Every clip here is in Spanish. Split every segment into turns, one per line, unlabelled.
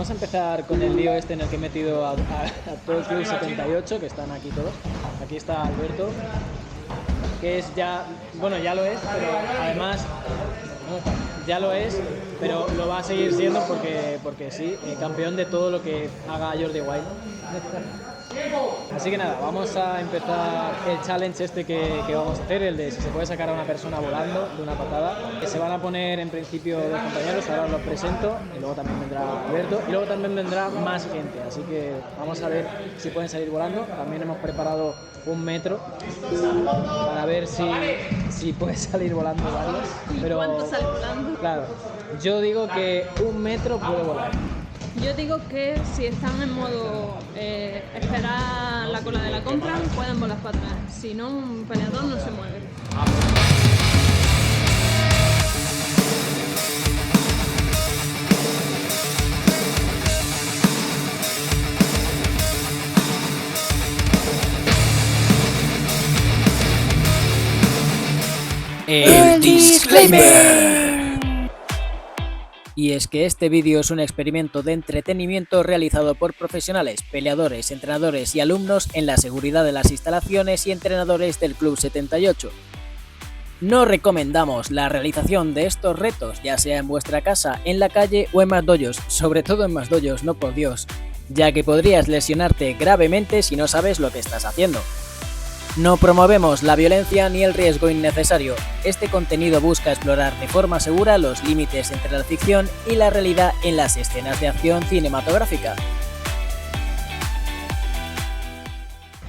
vamos a empezar con el lío este en el que he metido a todo el Club 78, que están aquí todos. Aquí está Alberto, que es ya, bueno, ya lo es, pero además, ya lo es, pero lo va a seguir siendo porque sí, campeón de todo lo que haga Jordi Wild. Así que nada, vamos a empezar el challenge este que vamos a hacer, el de si se puede sacar a una persona volando de una patada. Que se van a poner en principio dos compañeros, ahora os los presento, y luego también vendrá Alberto, y luego también vendrá más gente, así que vamos a ver si pueden salir volando. También hemos preparado 1 metro para ver si puede salir volando varios. Pero,
¿cuánto sale volando?
Claro, yo digo que 1 metro puede volar.
Yo digo que si están en modo esperar la cola de la compra, pueden volar para atrás. Si no, un peleador no se mueve.
El disclaimer. Y es que este vídeo es un experimento de entretenimiento realizado por profesionales, peleadores, entrenadores y alumnos en la seguridad de las instalaciones y entrenadores del Club 78. No recomendamos la realización de estos retos, ya sea en vuestra casa, en la calle o en más dojos, sobre todo en más dojos, no por Dios, ya que podrías lesionarte gravemente si no sabes lo que estás haciendo. No promovemos la violencia ni el riesgo innecesario. Este contenido busca explorar de forma segura los límites entre la ficción y la realidad en las escenas de acción cinematográfica.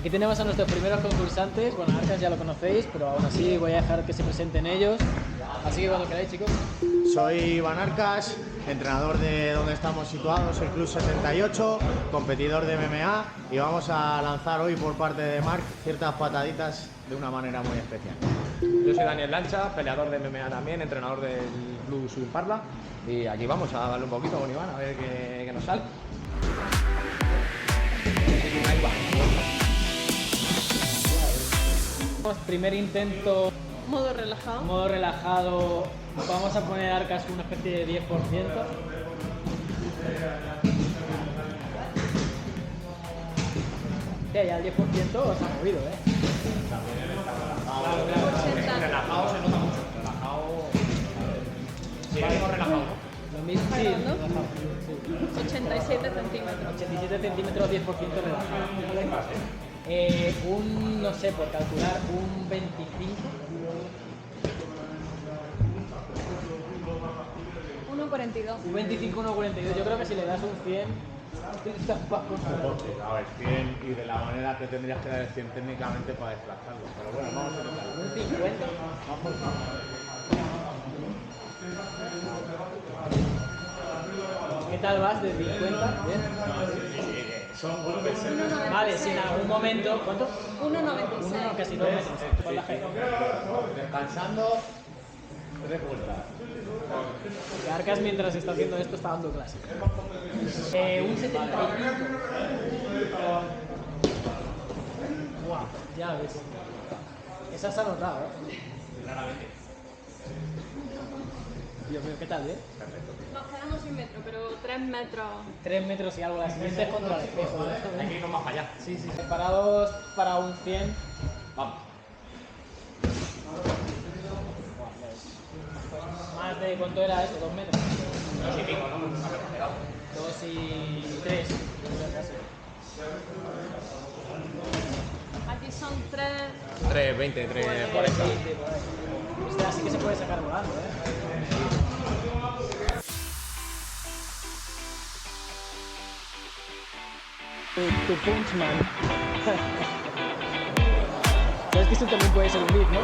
Aquí tenemos a nuestros primeros concursantes. Bueno, Arcas ya lo conocéis, pero aún así voy a dejar que se presenten ellos. Así que cuando queráis, chicos.
Soy Iván Arcas, entrenador de donde estamos situados, el Club 78, competidor de MMA, y vamos a lanzar hoy por parte de Marc ciertas pataditas de una manera muy especial.
Yo soy Daniel Lancha, peleador de MMA también, entrenador del Club Swing Parla, y aquí vamos a darle un poquito con Iván a ver qué nos sale. Ahí va.
Primer intento,
Modo relajado.
modo relajado. Vamos a poner a Arcas una especie de 10%. Ya el 10% se ha movido, ¿eh?
Relajado se nota mucho, relajado. Seguimos relajado, ¿no?
Lo mismo, sí,
¿Relajado?
relajado, sí.
87 centímetros.
87 centímetros, 10% relajado. No sé, por calcular, un 25.
1,42.
Un 25, 1,42. Yo creo que si le das un 100, estás bajo.
A ver, 100 y de la manera que tendrías que dar el 100 técnicamente para desplazarlo. Pero bueno, vamos a intentarlo.
Un 50. ¿Qué tal vas de 50? ¿Bien?
Son golpes.
Vale, si en algún momento... ¿Cuánto?
1,96.
Casi 2 metros. Con la gente.
Descansando, 3 vueltas.
Que Arcas, mientras está haciendo esto, está dando clase. Un 75. Guau, ya ves. Esa se ha notado, ¿eh?
Claramente.
Dios mío, ¿qué tal, eh?
Nos quedamos sin metro, pero 3 metros.
3 metros y algo, la siguiente es contra el espejo.
Hay que irnos más para allá.
Sí, sí. Preparados para un 100.
Vamos.
Más de, ¿cuánto era esto? 2 metros.
2 y pico, ¿no?
2 y 3.
Aquí son 3.
3,20, 3,40.
Este así que se puede sacar volando, ¿eh? Tu punchman. ¿Sabes que esto también puede ser un beat, no?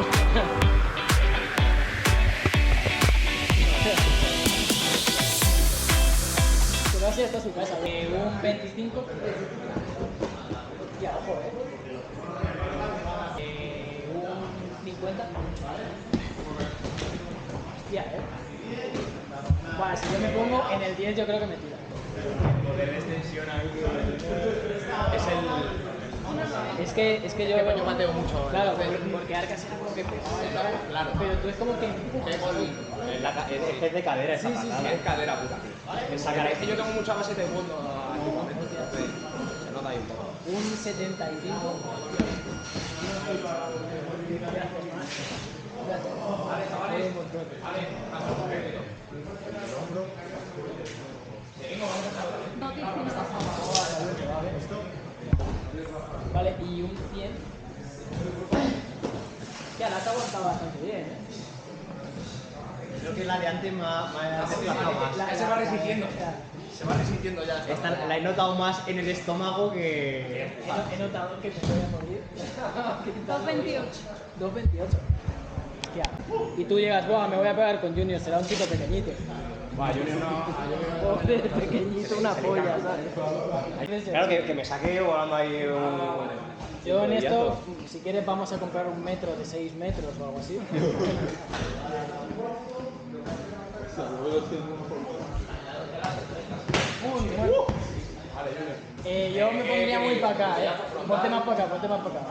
Se va así hasta su casa. Un 25. Ya, ojo, un 50. Hostia, Bueno, si yo me pongo en el 10, yo creo que me tira.
Poder de extensión ahí. Es
Es que yo
yo mateo mucho.
Claro, porque Arcas era como que pegaba el clavo,
Claro.
pero tú es como que empujas.
Es de cadera esa
Sí,
patada.
es cadera pura. Es que yo tengo mucha base de fondo antiguamente, entonces se nota ahí un poco.
Un 75. Vale, y un 100. Ya, la has aguantado bastante bien, ¿eh?
Creo que la de antes me ha desplazado más.
Se va resistiendo. Se va resistiendo ya.
Esta la he notado más en el estómago que...
He notado que te voy a morir.
2.28.
2.28. Hostia. Y tú llegas, buah, me voy a pegar con Junior, será un chico pequeñito.
Va, Junior no.
Joder, pequeñito, una polla, ¿sabes?
Claro, que me saque volando ahí un...
Yo en esto, si quieres vamos a comprar un metro de 6 metros o algo así. Yo me pondría muy para acá, Ponte más para acá, ponte más para acá.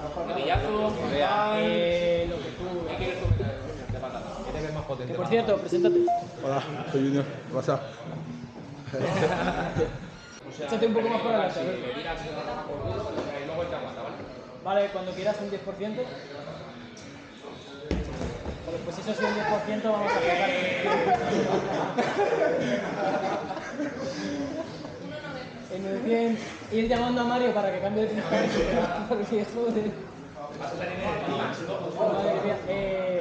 Lo que tú...
¿Qué te ves más potente?
Que por cierto, preséntate.
Hola, soy Junior. ¿Qué pasa?
Échate un poco más para adelante, a ver.
Le tiras por culo y luego él te aguanta, ¿vale?
Vale, cuando quieras un 10%. Vale, pues eso es un 10%, vamos a sacar. En el 100, ir llamando a Mario para que cambie el cristal. Porque joder. Madre mía,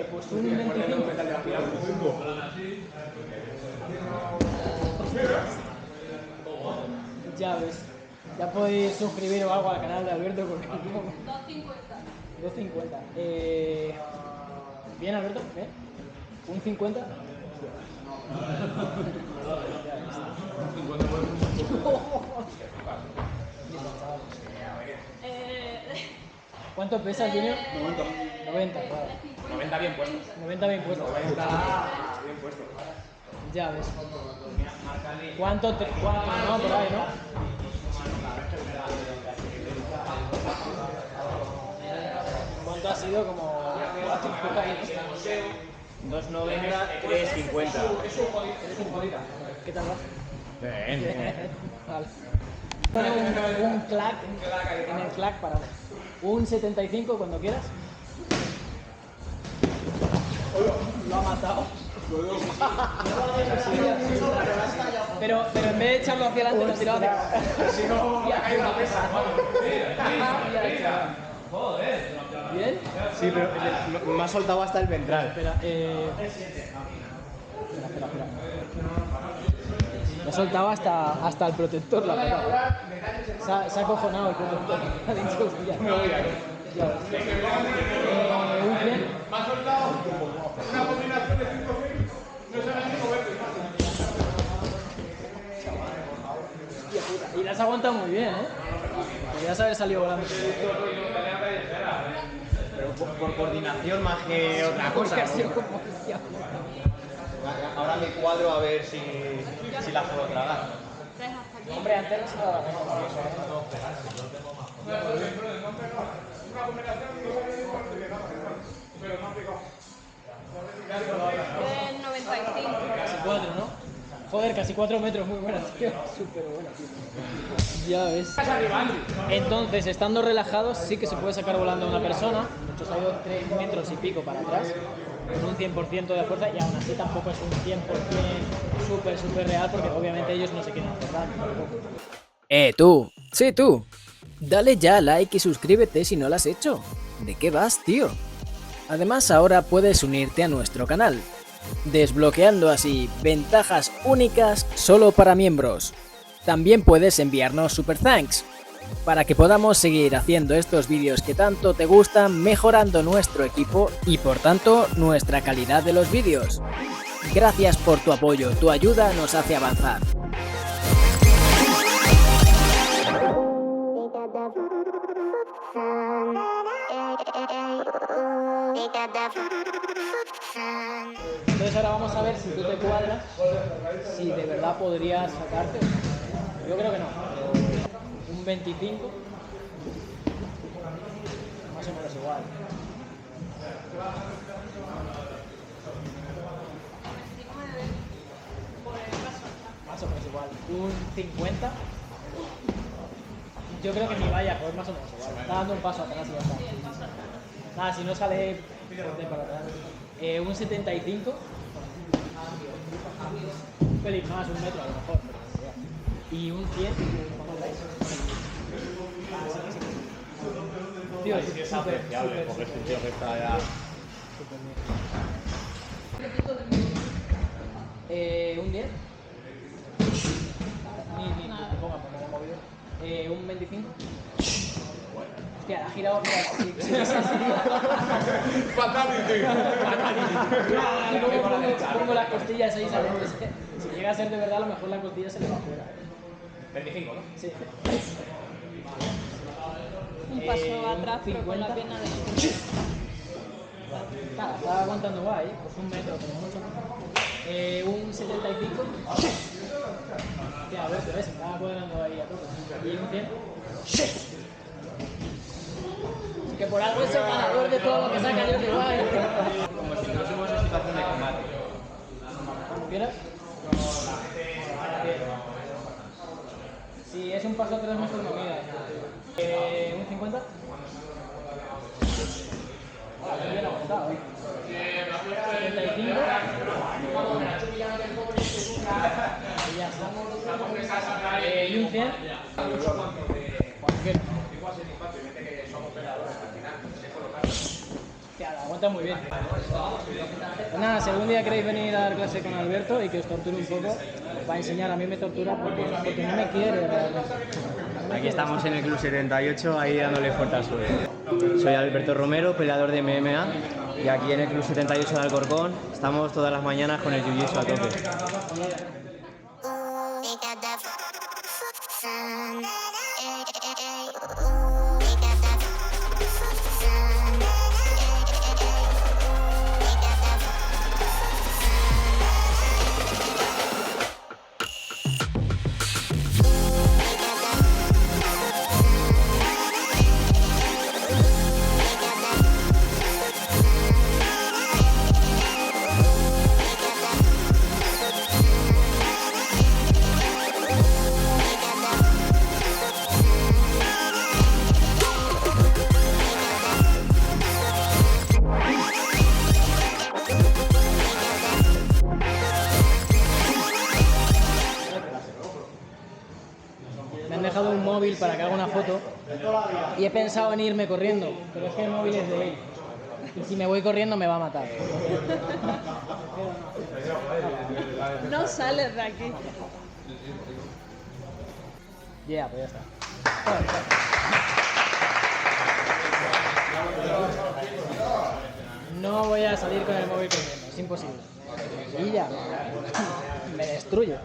pues un 25. Ya ves. Ya podéis suscribiros algo al canal de Alberto porque 2.50. Bien, Alberto, ¿bien? ¿Un 50? ¿Cuánto pesas, Junior? 90, claro.
90 bien puestos.
90 bien puesto.
90 bien puestos.
Ya ves. ¿Cuánto te... No, por ahí, ¿no? ¿Cuánto ha sido? Como
2,90, 3,50.
¿Qué tal vas?
Bien.
Vale. Pone un clack en el clack para un 75 cuando quieras. Lo ha matado. Pero en vez de echarlo hacia adelante, lo ha tirado hacia...
Si no, ya cae una pesa.
Joder. ¿Bien?
Sí, pero me ha soltado hasta el ventral.
Espera, Me ha soltado hasta el protector la patada. Se ha acojonado el protector. Ha dicho, ya me voy a ir. Ya ves. Un 100.
Me ha soltado una combinación de 5-6. No sabe ni moverte.
Y la has aguantado muy bien, ¿eh? Podrías haber salido volando.
Pero por coordinación más que otra cosa. Ahora me cuadro a ver si la puedo tragar.
Hombre, antes no se daba
En 95.
Casi 4, ¿no? Joder, casi 4 metros, muy buena, tío. Súper buena, tío. Ya ves. Entonces, estando relajados, sí que se puede sacar volando a una persona. Muchos ha ido 3 metros y pico para atrás, con un 100% de fuerza, y aún así tampoco es un 100% súper real, porque obviamente ellos no se quieren hacer daño tampoco.
Tú. Sí, tú. Dale ya like y suscríbete si no lo has hecho. ¿De qué vas, tío? Además, ahora puedes unirte a nuestro canal, desbloqueando así ventajas únicas solo para miembros. También puedes enviarnos super thanks, para que podamos seguir haciendo estos vídeos que tanto te gustan, mejorando nuestro equipo y por tanto nuestra calidad de los vídeos. Gracias por tu apoyo, tu ayuda nos hace avanzar.
Entonces ahora vamos a ver si tú te cuadras, si de verdad podrías sacarte. Yo creo que no. Un 25. más o menos igual. Más o menos igual. Un 50. Yo creo que mi valla pues más o menos igual. Está dando un paso atrás y ya está. Nada, si no sale para atrás. Un 75. Un pelín más, un metro a lo mejor. Y un 100. ¿Cómo veis? Tío,
sí es apreciable, porque es un tío que está ya...
Un 10. Ni te pongas porque me he movido. Un 25. Hostia, la ha girado.
¡Fatality!
Pongo las costillas ahí saliendo. Si llega a ser de verdad, a lo mejor la costilla se le va afuera.
25, ¿no?
Sí.
Un paso atrás, pero con la
50.
pierna de
Nada, está aguantando guay, pues un metro, como mucho. Un 75. Hostia, a ver, te ves, me estaba cuadrando ahí a tope. Y un 100. Así que por algo es el ganador de todo lo que saca yo, que guay.
Como si estuviésemos en situación de combate.
Como quieras. Si es un paso atrás, mejor no mira. Un 50. Bien aguantado, 75. Y ya está. Y un 100. Cualquier. Hostia, la aguanta muy bien. Pues nada, si algún día queréis venir a dar clase con Alberto y que os torture un poco, os va a enseñar. A mí me tortura porque no me quiere realmente.
Aquí estamos en el Club 78, ahí dándole fuerte al suelo. Soy Alberto Romero, peleador de MMA, y aquí en el Club 78 de Alcorcón estamos todas las mañanas con el jiu-jitsu a tope.
Me han dejado un móvil para que haga una foto y he pensado en irme corriendo, pero es que el móvil es de él. Y si me voy corriendo me va a matar.
No sales de aquí.
Ya, pues ya está. No voy a salir con el móvil corriendo, es imposible. Y ya, me destruye.